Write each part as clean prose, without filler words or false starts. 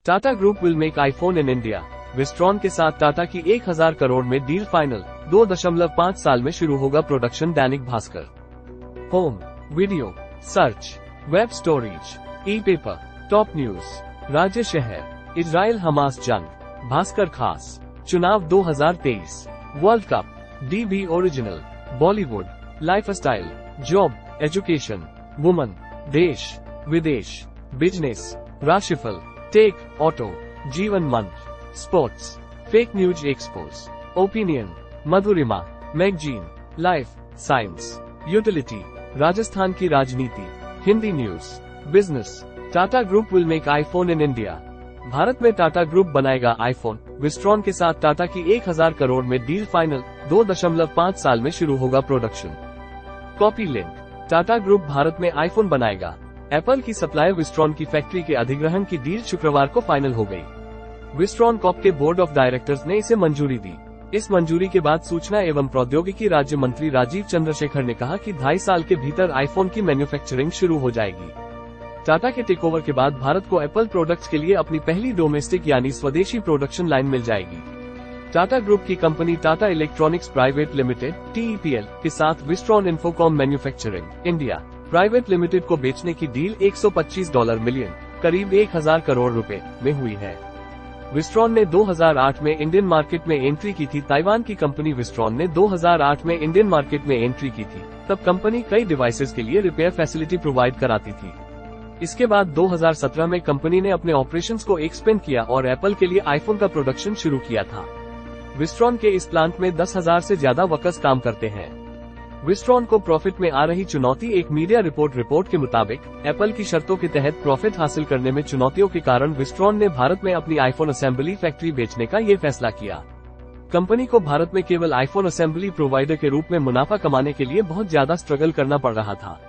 Tata group will make iPhone in India. Wistron के साथ टाटा की 1000 करोड़ में डील फाइनल। 2.5 साल में शुरू होगा production. Dainik Bhaskar. Home, video, search, web storage, e paper, top news, राज्य शहर, इजराइल हमास जंग, भास्कर खास, चुनाव 2023, world cup, DB original, Bollywood, lifestyle, job, education, woman, देश विदेश, बिजनेस, राशिफल, टेक, ऑटो, जीवन मंत्र, sports, fake news expose, opinion, Madhurima, magazine, life, science, utility, Rajasthan की राजनीति, Hindi news, business. Tata group will make iPhone in India. Bharat में टाटा ग्रुप बनाएगा आईफोन। विस्ट्रॉन के साथ टाटा की 1000 करोड़ में डील फाइनल। 2.5 साल में शुरू होगा production. Copy link. Tata group Bharat में आईफोन बनाएगा। एप्पल की सप्लायर विस्ट्रॉन की फैक्ट्री के अधिग्रहण की डील शुक्रवार को फाइनल हो गई। विस्ट्रॉन कॉप के बोर्ड ऑफ डायरेक्टर्स ने इसे मंजूरी दी। इस मंजूरी के बाद सूचना एवं प्रौद्योगिकी राज्य मंत्री राजीव चंद्रशेखर ने कहा कि 2.5 साल के भीतर आईफोन की मैन्युफैक्चरिंग शुरू हो जाएगी। टाटा के टेकओवर के बाद भारत को एप्पल प्रोडक्ट्स के लिए अपनी पहली डोमेस्टिक यानी स्वदेशी प्रोडक्शन लाइन मिल जाएगी। टाटा ग्रुप की company Tata electronics private limited (TEPL) के साथ Wistron Infocom manufacturing India private limited को बेचने की डील $125 मिलियन करीब 1000 करोड़ रुपए में हुई है। विस्ट्रॉन ने 2008 में इंडियन मार्केट में एंट्री की थी। ताइवान की कंपनी विस्ट्रॉन ने 2008 में इंडियन मार्केट में एंट्री की थी। तब कंपनी कई डिवाइसेस के लिए रिपेयर फैसिलिटी प्रोवाइड कराती थी। इसके बाद 2017 में कंपनी ने अपने ऑपरेशंस को एक्सपेंड किया और एप्पल के लिए आईफोन का प्रोडक्शन शुरू किया था। विस्ट्रॉन के इस प्लांट में 10,000 से ज्यादा वर्कर्स काम करते हैं। विस्ट्रॉन को प्रॉफिट में आ रही चुनौती। एक मीडिया रिपोर्ट के मुताबिक एप्पल की शर्तों के तहत प्रॉफिट हासिल करने में चुनौतियों के कारण विस्ट्रॉन ने भारत में अपनी आईफोन असेंबली फैक्ट्री बेचने का ये फैसला किया। कंपनी को भारत में केवल आईफोन असेंबली प्रोवाइडर के रूप में मुनाफा कमाने के लिए बहुत ज्यादा स्ट्रगल करना पड़ रहा था।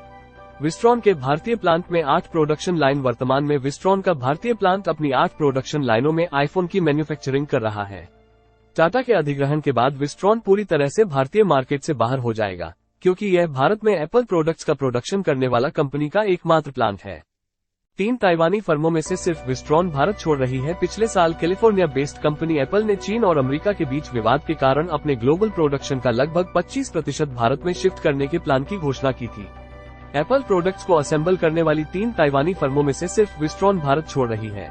विस्ट्रॉन के भारतीय प्लांट में 8 प्रोडक्शन लाइन। वर्तमान में विस्ट्रॉन का भारतीय प्लांट अपनी 8 प्रोडक्शन लाइनों में आईफोन की मैन्युफैक्चरिंग कर रहा है। टाटा के अधिग्रहण के बाद विस्ट्रॉन पूरी तरह से भारतीय मार्केट से बाहर हो जाएगा, क्योंकि यह भारत में एप्पल प्रोडक्ट्स का प्रोडक्शन करने वाला कंपनी का एकमात्र प्लांट है। 3 ताइवानी फर्मों में से सिर्फ विस्ट्रॉन भारत छोड़ रही है। पिछले साल कैलिफोर्निया बेस्ड कंपनी एप्पल ने चीन और अमेरिका के बीच विवाद के कारण अपने ग्लोबल प्रोडक्शन का लगभग 25% भारत में शिफ्ट करने के प्लान की घोषणा की थी। एप्पल प्रोडक्ट्स को असेंबल करने वाली 3 ताइवानी फर्मों में से सिर्फ विस्ट्रॉन भारत छोड़ रही है,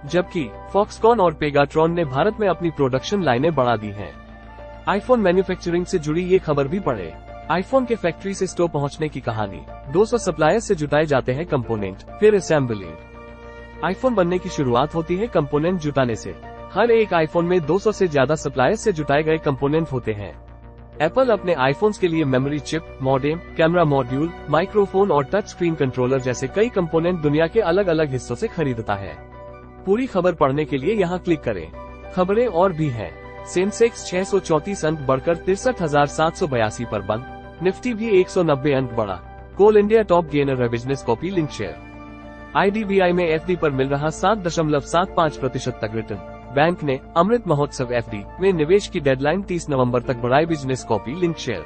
जबकि फॉक्सकॉन और पेगाट्रॉन ने भारत में अपनी प्रोडक्शन लाइनें बढ़ा दी हैं। आईफोन मैन्युफैक्चरिंग से जुड़ी ये खबर भी पढ़े। आईफोन के फैक्ट्री से स्टोर पहुंचने की कहानी। 200 सप्लायर्स से जुटाए जाते हैं कंपोनेंट, फिर असेंबली। आईफोन बनने की शुरुआत होती है कंपोनेंट जुटाने से। हर एक आईफोन में 200 से ज्यादा सप्लायर्स से जुटाए गए कंपोनेंट होते हैं। एप्पल अपने आईफोन्स के लिए memory chip, modem, camera module, microphone और टच स्क्रीन कंट्रोलर जैसे कई कंपोनेंट दुनिया के अलग अलग हिस्सों से खरीदता है। पूरी खबर पढ़ने के लिए यहाँ क्लिक करें। खबरें और भी हैं। सेंसेक्स 634 अंक बढ़कर 63,782 पर बंद। निफ्टी भी 190 अंक बढ़ा। कोल इंडिया टॉप गेनर है। Business copy link share. IDBI में FD पर मिल रहा 7.75% तक रिटर्न। बैंक ने अमृत महोत्सव FD में निवेश की डेडलाइन 30 नवंबर तक बढ़ाई। Business copy link share.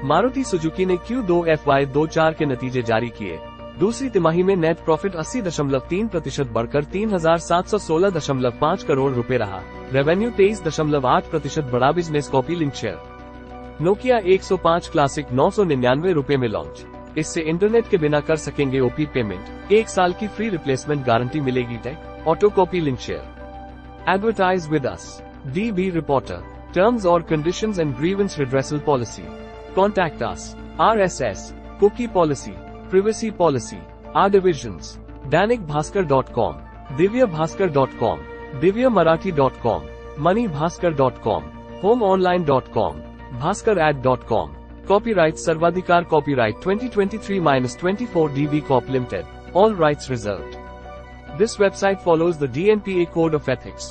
Maruti Suzuki ने Q2 FY24 के नतीजे जारी किए। दूसरी तिमाही में नेट प्रॉफिट 80.3% बढ़कर 3,716.5 करोड़ रुपए रहा। रेवेन्यू 23.8% बढ़ा। Business copy link share. Nokia 105 classic 999 रुपए में लॉन्च। इससे इंटरनेट के बिना कर सकेंगे OP पेमेंट। 1 साल की फ्री रिप्लेसमेंट गारंटी मिलेगी। Tech auto copy link share. Advertise with us. DB reporter. Terms और conditions and grievance redressal policy. Contact us. RSS cookie policy, privacy policy, our divisions, danikbhaskar.com, divyabhaskar.com, divyamarathi.com, moneybhaskar.com, homeonline.com, bhaskarad.com. Copyright Sarvadhikar Copyright 2023-24 DB Corp Limited. All rights reserved. This website follows the DNPA Code of Ethics.